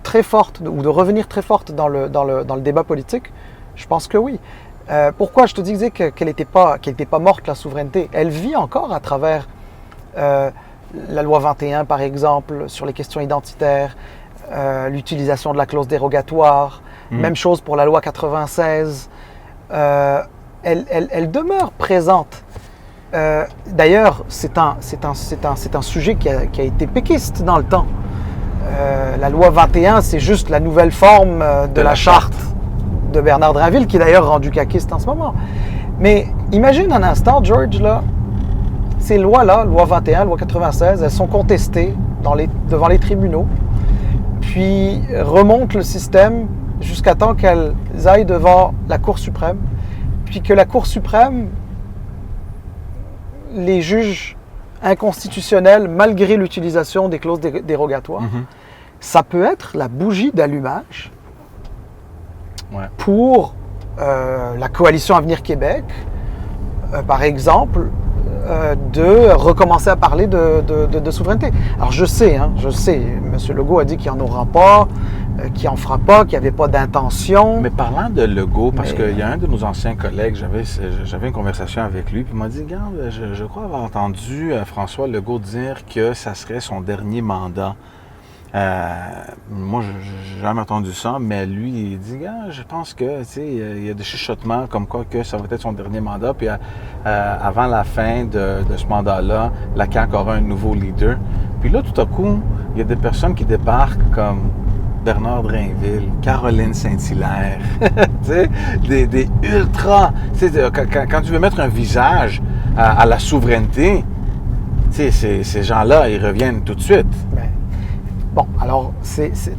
très forte ou de revenir très forte dans le débat politique? Je pense que oui. Pourquoi je te disais qu'elle n'était pas morte, la souveraineté? Elle vit encore à travers la loi 21, par exemple, sur les questions identitaires, l'utilisation de la clause dérogatoire, même chose pour la loi 96. Elle demeure présente. D'ailleurs, c'est un sujet qui a été péquiste dans le temps. La loi 21, c'est juste la nouvelle forme de la charte de Bernard Drinville, qui est d'ailleurs rendu caquiste en ce moment. Mais imagine un instant, George, là, ces lois-là, loi 21, loi 96, elles sont contestées devant les tribunaux, puis remontent le système jusqu'à temps qu'elles aillent devant la Cour suprême, puis que la Cour suprême les juge inconstitutionnels malgré l'utilisation des clauses dérogatoires. Ça peut être la bougie d'allumage pour la coalition Avenir Québec, par exemple, de recommencer à parler de souveraineté. Alors je sais, M. Legault a dit qu'il n'y en aura pas, qu'il n'en fera pas, qu'il n'y avait pas d'intention. Mais parlant de Legault, parce qu'il y a un de nos anciens collègues, j'avais une conversation avec lui, puis il m'a dit, regarde, je crois avoir entendu François Legault dire que ça serait son dernier mandat. Moi, j'ai jamais entendu ça, mais lui, il dit, je pense que, tu sais, il y a des chuchotements comme quoi que ça va être son dernier mandat, puis avant la fin de ce mandat-là, la CAQ aura un nouveau leader. Puis là, tout à coup, il y a des personnes qui débarquent comme Bernard Drinville, Caroline Saint-Hilaire, tu sais, des ultra, tu sais, quand tu veux mettre un visage à la souveraineté, tu sais, ces gens-là, ils reviennent tout de suite. Bon, alors,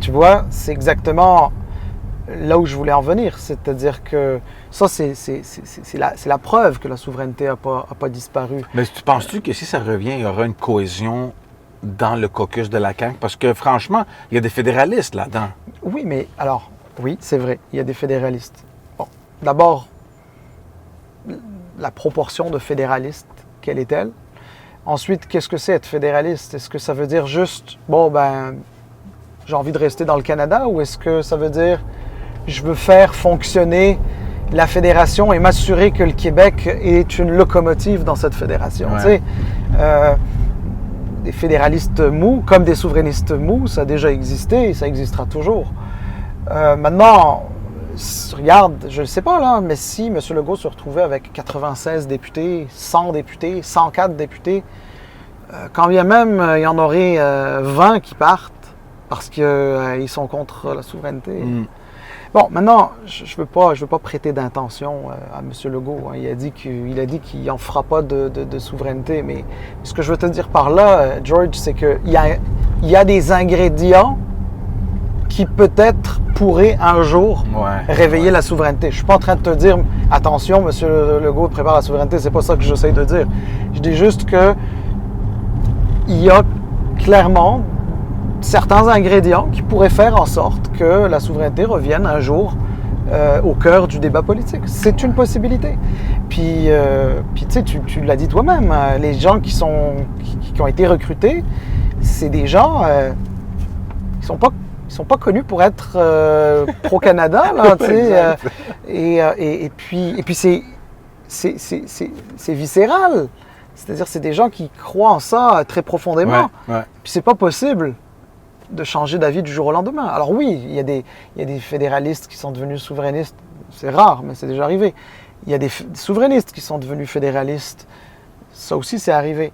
tu vois, c'est exactement là où je voulais en venir. C'est-à-dire que ça, c'est la preuve que la souveraineté n'a pas disparu. Mais penses-tu que si ça revient, il y aura une cohésion dans le caucus de la CAQ? Parce que, franchement, il y a des fédéralistes là-dedans. Oui, mais alors, oui, c'est vrai, il y a des fédéralistes. Bon, d'abord, la proportion de fédéralistes, quelle est-elle? Ensuite, qu'est-ce que c'est être fédéraliste? Est-ce que ça veut dire juste, j'ai envie de rester dans le Canada, ou est-ce que ça veut dire, je veux faire fonctionner la fédération et m'assurer que le Québec est une locomotive dans cette fédération? Tu sais, des fédéralistes mous, comme des souverainistes mous, ça a déjà existé et ça existera toujours. Maintenant, regarde, je ne sais pas là, mais si M. Legault se retrouvait avec 96 députés, 100 députés, 104 députés, quand bien même il y en aurait 20 qui partent parce qu'ils sont contre la souveraineté. Bon, maintenant, je ne veux pas prêter d'intention à M. Legault. Hein. Il a dit qu'il n'en fera pas de souveraineté, mais ce que je veux te dire par là, George, c'est qu'il y a des ingrédients qui peut-être pourraient un jour réveiller la souveraineté. Je ne suis pas en train de te dire, attention, M. Legault prépare la souveraineté, c'est pas ça que j'essaie de dire. Je dis juste que il y a clairement certains ingrédients qui pourraient faire en sorte que la souveraineté revienne un jour au cœur du débat politique. C'est une possibilité. Puis tu sais, tu l'as dit toi-même, les gens qui ont été recrutés, c'est des gens qui sont pas connus pour être pro-Canada, là, tu sais. Et puis c'est viscéral. C'est-à-dire, c'est des gens qui croient en ça très profondément. Puis c'est pas possible de changer d'avis du jour au lendemain. Alors oui, il y a des fédéralistes qui sont devenus souverainistes. C'est rare, mais c'est déjà arrivé. Il y a des souverainistes qui sont devenus fédéralistes. Ça aussi, c'est arrivé.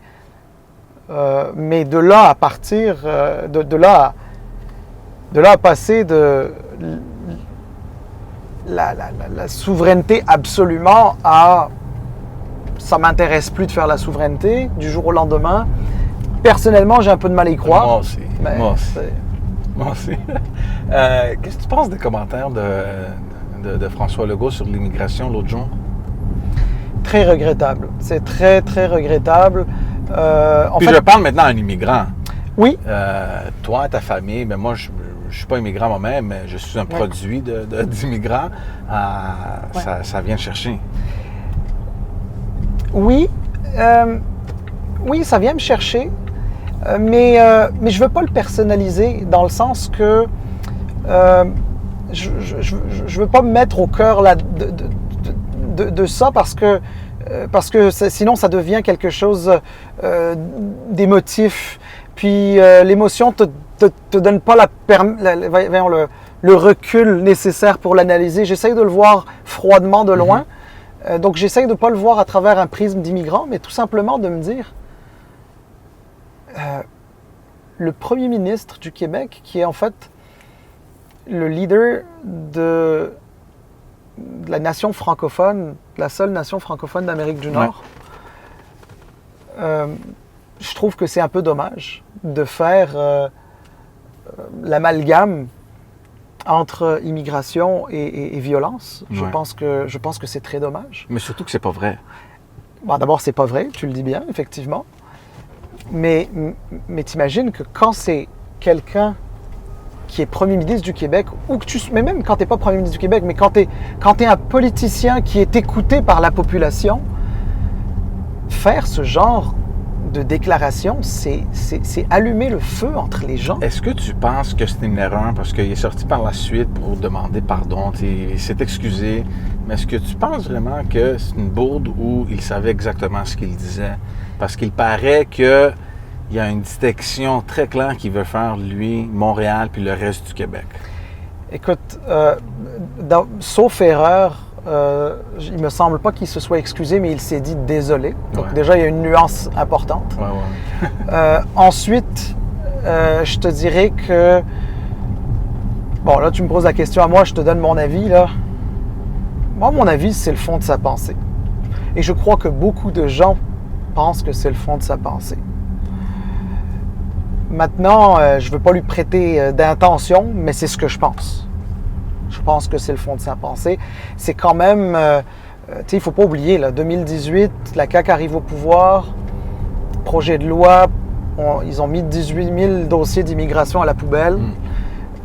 Mais de là à partir, de là à passer de la souveraineté absolument à ça m'intéresse plus de faire la souveraineté du jour au lendemain. Personnellement, j'ai un peu de mal à y croire. Moi aussi. Qu'est-ce que tu penses des commentaires de François Legault sur l'immigration l'autre jour? Très regrettable. C'est très, très regrettable. Je parle maintenant à un immigrant. Oui. Toi, ta famille, moi, je je suis pas immigrant moi-même, mais je suis un produit d'immigrants. Ça vient chercher. Oui, oui, ça vient me chercher, mais je veux pas le personnaliser dans le sens que je veux pas me mettre au cœur là, de ça parce que sinon ça devient quelque chose d'émotif. Puis l'émotion te donne pas le recul nécessaire pour l'analyser. J'essaye de le voir froidement de loin. Donc j'essaye de ne pas le voir à travers un prisme d'immigrant, mais tout simplement de me dire le premier ministre du Québec, qui est en fait le leader de la nation francophone, la seule nation francophone d'Amérique du Nord, je trouve que c'est un peu dommage de faire l'amalgame entre immigration et violence. Je pense que c'est très dommage. Mais surtout que c'est pas vrai. Bon, d'abord, c'est pas vrai, tu le dis bien, effectivement. Mais t'imagines que quand c'est quelqu'un qui est premier ministre du Québec, mais même quand tu n'es pas premier ministre du Québec, mais quand tu es un politicien qui est écouté par la population, faire ce genre de déclaration, c'est allumer le feu entre les gens. Est-ce que tu penses que c'est une erreur parce qu'il est sorti par la suite pour demander pardon, il s'est excusé, mais est-ce que tu penses vraiment que c'est une bourde où il savait exactement ce qu'il disait? Parce qu'il paraît qu'il y a une distinction très claire qu'il veut faire, lui, Montréal, puis le reste du Québec. Écoute, sauf erreur, il me semble pas qu'il se soit excusé, mais il s'est dit désolé. Donc déjà, il y a une nuance importante. Ensuite, je te dirais que... Bon, là, tu me poses la question à moi, je te donne mon avis, là. Moi, mon avis, c'est le fond de sa pensée. Et je crois que beaucoup de gens pensent que c'est le fond de sa pensée. Maintenant, je ne veux pas lui prêter d'intention, mais c'est ce que je pense. Je pense que c'est le fond de sa pensée. C'est quand même... tu sais, il ne faut pas oublier, là, 2018, la CAQ arrive au pouvoir, projet de loi, ils ont mis 18 000 dossiers d'immigration à la poubelle.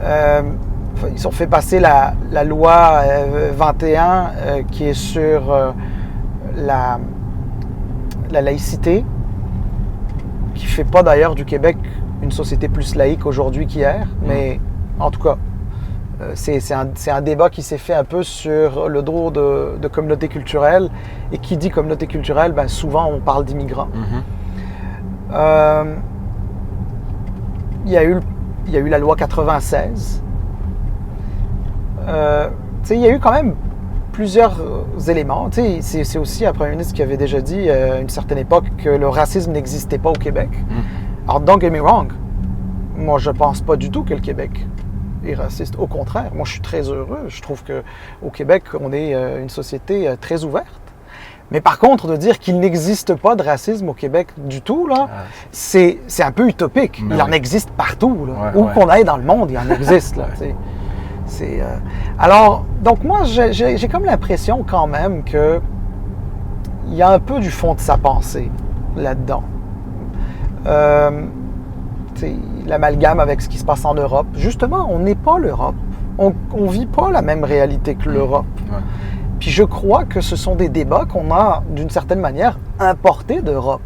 Ils ont fait passer la loi 21 qui est sur la laïcité, qui ne fait pas d'ailleurs du Québec une société plus laïque aujourd'hui qu'hier, mais en tout cas, c'est un débat qui s'est fait un peu sur le dos de communauté culturelle, et qui dit communauté culturelle, ben souvent on parle d'immigrants. Il y a eu la loi 96. Il y a eu quand même plusieurs éléments. C'est aussi un premier ministre qui avait déjà dit à une certaine époque que le racisme n'existait pas au Québec. Alors, don't get me wrong. Moi, je pense pas du tout que le Québec est raciste. Au contraire, moi, je suis très heureux. Je trouve qu'au Québec, on est une société très ouverte. Mais par contre, de dire qu'il n'existe pas de racisme au Québec du tout, là, c'est un peu utopique. Il en existe partout. Là. Où qu'on aille dans le monde, il en existe. Là, alors, donc moi, j'ai comme l'impression quand même qu'il y a un peu du fond de sa pensée là-dedans. L'amalgame avec ce qui se passe en Europe. Justement, on n'est pas l'Europe. On ne vit pas la même réalité que l'Europe. Puis je crois que ce sont des débats qu'on a, d'une certaine manière, importés d'Europe.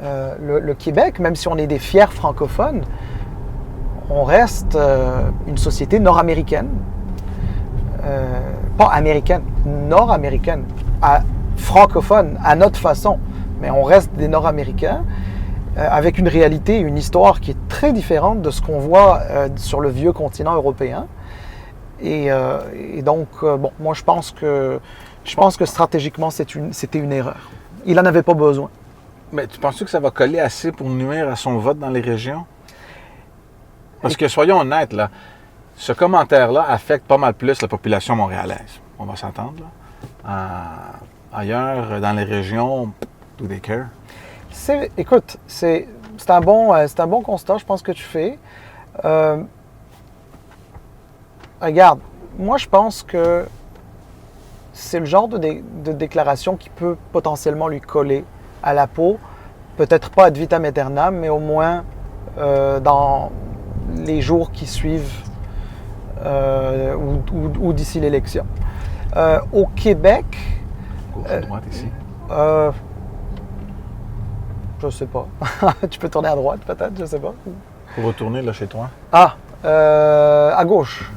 Le Québec, même si on est des fiers francophones, on reste une société nord-américaine. Pas américaine, nord-américaine, francophone, à notre façon. Mais on reste des Nord-Américains avec une réalité, une histoire qui est très différente de ce qu'on voit sur le vieux continent européen. Et donc, bon, moi je pense que stratégiquement c'était une erreur. Il n'en avait pas besoin. Mais tu penses que ça va coller assez pour nuire à son vote dans les régions? Parce que soyons honnêtes, là, ce commentaire-là affecte pas mal plus la population montréalaise. On va s'entendre, là. Ailleurs, dans les régions, do they care? Écoute, c'est un bon constat, je pense, que tu fais. Regarde, moi je pense que c'est le genre de déclaration qui peut potentiellement lui coller à la peau. Peut-être pas ad vitam aeternam, mais au moins dans les jours qui suivent ou d'ici l'élection. Au Québec... Gauche ou droite ici? Je sais pas. Tu peux tourner à droite peut-être, je sais pas. Pour retourner là chez toi? Ah, à gauche.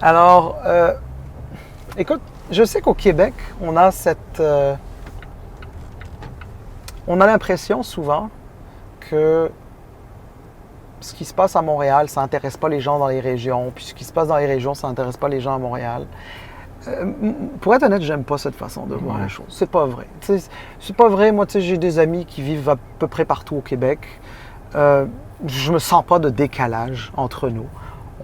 Alors, écoute, je sais qu'au Québec, on a on a l'impression souvent que ce qui se passe à Montréal, ça n'intéresse pas les gens dans les régions, puis ce qui se passe dans les régions, ça n'intéresse pas les gens à Montréal. Pour être honnête, j'aime pas cette façon de voir les choses. C'est pas vrai. C'est pas vrai. Moi, j'ai des amis qui vivent à peu près partout au Québec. Je me sens pas de décalage entre nous.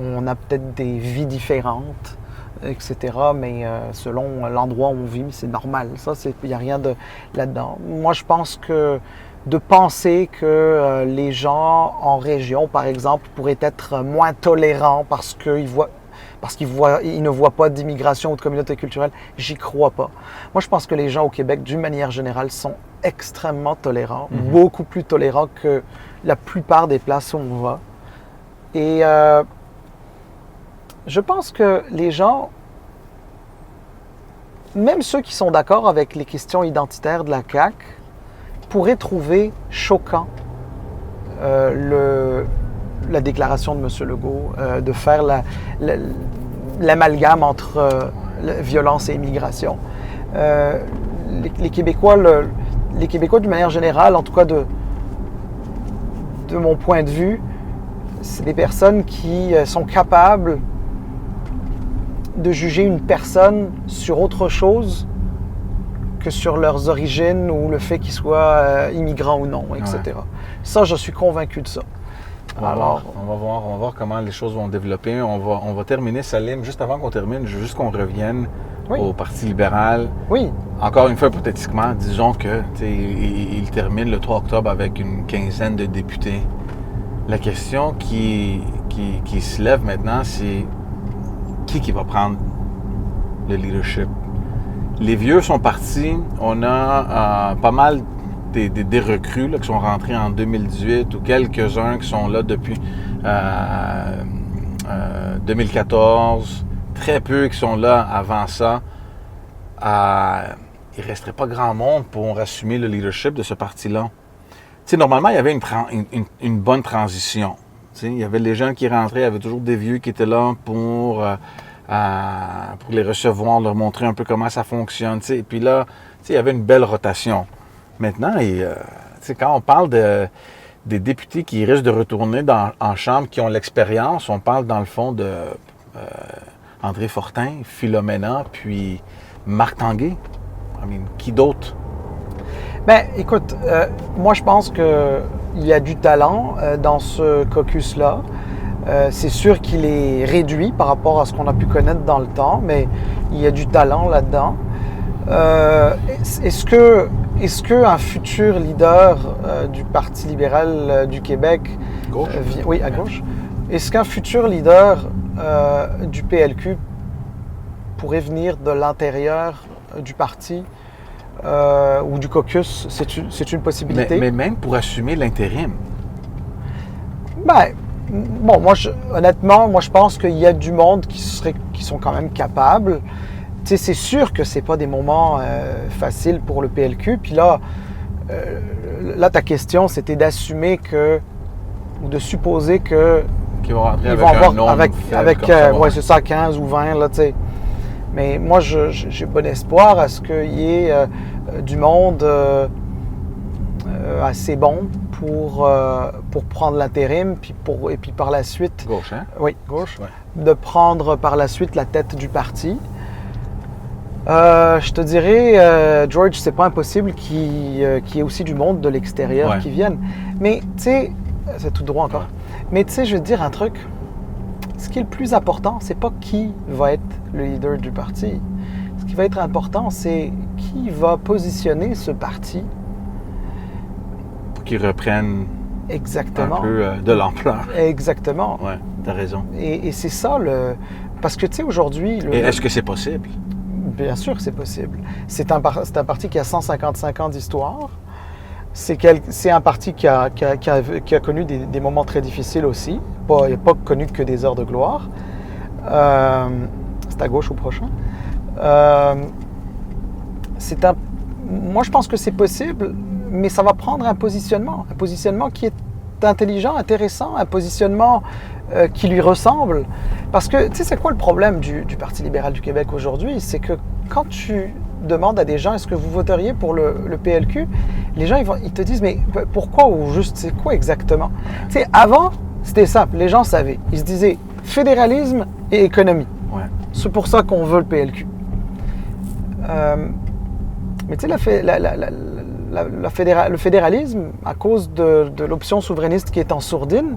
On a peut-être des vies différentes, etc. Mais selon l'endroit où on vit, c'est normal. Ça, il n'y a rien de là-dedans. Moi, je pense que de penser que les gens en région, par exemple, pourraient être moins tolérants parce qu'ils ne voient pas d'immigration ou de communauté culturelle, j'y crois pas. Moi, je pense que les gens au Québec, d'une manière générale, sont extrêmement tolérants, beaucoup plus tolérants que la plupart des places où on va. Et je pense que les gens, même ceux qui sont d'accord avec les questions identitaires de la CAQ, pourraient trouver choquant la déclaration de M. Legault, de faire l'amalgame entre violence et immigration. Les Québécois, d'une manière générale, en tout cas de mon point de vue, c'est des personnes qui sont capables de juger une personne sur autre chose que sur leurs origines ou le fait qu'ils soient immigrants ou non, etc. Ouais. Ça, je suis convaincu de ça. On va voir comment les choses vont développer. On va terminer, Salim, juste avant qu'on termine, juste qu'on revienne au Parti libéral. Oui. Encore une fois, hypothétiquement, disons que il termine le 3 octobre avec une quinzaine de députés. La question qui se lève maintenant, c'est qui va prendre le leadership? Les vieux sont partis. On a pas mal des recrues là, qui sont rentrés en 2018 ou quelques-uns qui sont là depuis 2014. Très peu qui sont là avant ça. Il ne resterait pas grand monde pour assumer le leadership de ce parti-là. Normalement, il y avait une bonne transition. Il y avait les gens qui rentraient, il y avait toujours des vieux qui étaient là pour les recevoir, leur montrer un peu comment ça fonctionne. Et puis là, il y avait une belle rotation. Maintenant, quand on parle des députés qui risquent de retourner en Chambre, qui ont l'expérience, on parle dans le fond de André Fortin, Philomena, puis Marc Tanguay. Qui d'autre? Bien, écoute, moi je pense qu'il y a du talent dans ce caucus-là. C'est sûr qu'il est réduit par rapport à ce qu'on a pu connaître dans le temps, mais il y a du talent là-dedans. Est-ce qu'un futur leader du Parti libéral du Québec... Gauche? Oui, à gauche. Est-ce qu'un futur leader du PLQ pourrait venir de l'intérieur du parti ou du caucus? C'est une possibilité. Mais même pour assumer l'intérim? Ben, bon, honnêtement, je pense qu'il y a du monde qui sont quand même capables. Tu sais, c'est sûr que c'est pas des moments faciles pour le PLQ. Puis là, ta question, c'était d'assumer ou de supposer qu'ils vont rentrer avec un nombre ouais, c'est ça, 15 ou 20, là, tu sais. Mais moi, j'ai bon espoir à ce qu'il y ait du monde assez bon pour prendre l'intérim, et puis par la suite... Gauche, hein? Oui, gauche. Ouais. De prendre par la suite la tête du parti. Je te dirais, George, c'est pas impossible qu'il y ait aussi du monde de l'extérieur qui vienne. Mais, tu sais, c'est tout droit encore. Ouais. Mais, tu sais, je vais te dire un truc. Ce qui est le plus important, c'est pas qui va être le leader du parti. Ce qui va être important, c'est qui va positionner ce parti. Pour qu'il reprenne exactement un peu de l'ampleur. Exactement. Oui, t'as raison. Et c'est ça, parce que, tu sais, aujourd'hui... Et est-ce que c'est possible? Bien sûr que c'est possible. C'est un parti qui a 155 ans d'histoire. C'est un parti qui a connu des moments très difficiles aussi. Il n'a pas connu que des heures de gloire. C'est à gauche au prochain. Moi, je pense que c'est possible, mais ça va prendre un positionnement qui est intelligent, intéressant, un positionnement qui lui ressemble. Parce que, tu sais, c'est quoi le problème du Parti libéral du Québec aujourd'hui? C'est que quand tu demandes à des gens, est-ce que vous voteriez pour le PLQ? Les gens, ils te disent, mais pourquoi ou juste, c'est quoi exactement? Tu sais, avant, c'était simple, les gens savaient. Ils se disaient fédéralisme et économie. Ouais. C'est pour ça qu'on veut le PLQ. Mais tu sais, le fédéralisme, à cause de l'option souverainiste qui est en sourdine,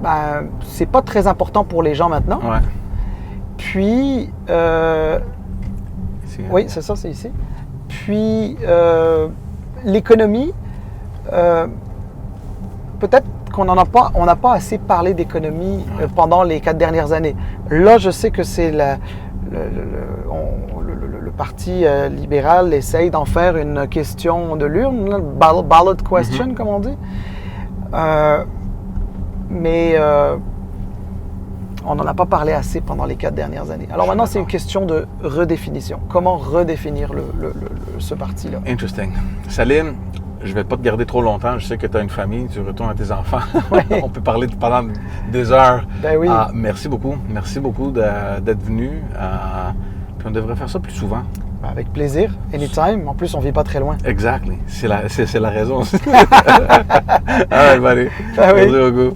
ben, c'est pas très important pour les gens maintenant. Ouais. Puis, Ici, oui, c'est ça, c'est ici. Puis, l'économie, peut-être qu'on n'a pas assez parlé d'économie pendant les 4 dernières années. Là, je sais que c'est le Parti libéral essaye d'en faire une question de l'urne, ballot question, comme on dit. Mais on n'en a pas parlé assez pendant les 4 dernières années. Alors maintenant, c'est une question de redéfinition. Comment redéfinir ce parti-là? Interesting. Salim, je ne vais pas te garder trop longtemps. Je sais que tu as une famille, tu retournes à tes enfants. Ouais. On peut parler pendant des heures. Ben oui. Merci beaucoup. Merci beaucoup d'être venu. Puis on devrait faire ça plus souvent. Avec plaisir, anytime. En plus, on ne vit pas très loin. Exactly. C'est la raison. All right, buddy. Ben oui. Merci beaucoup.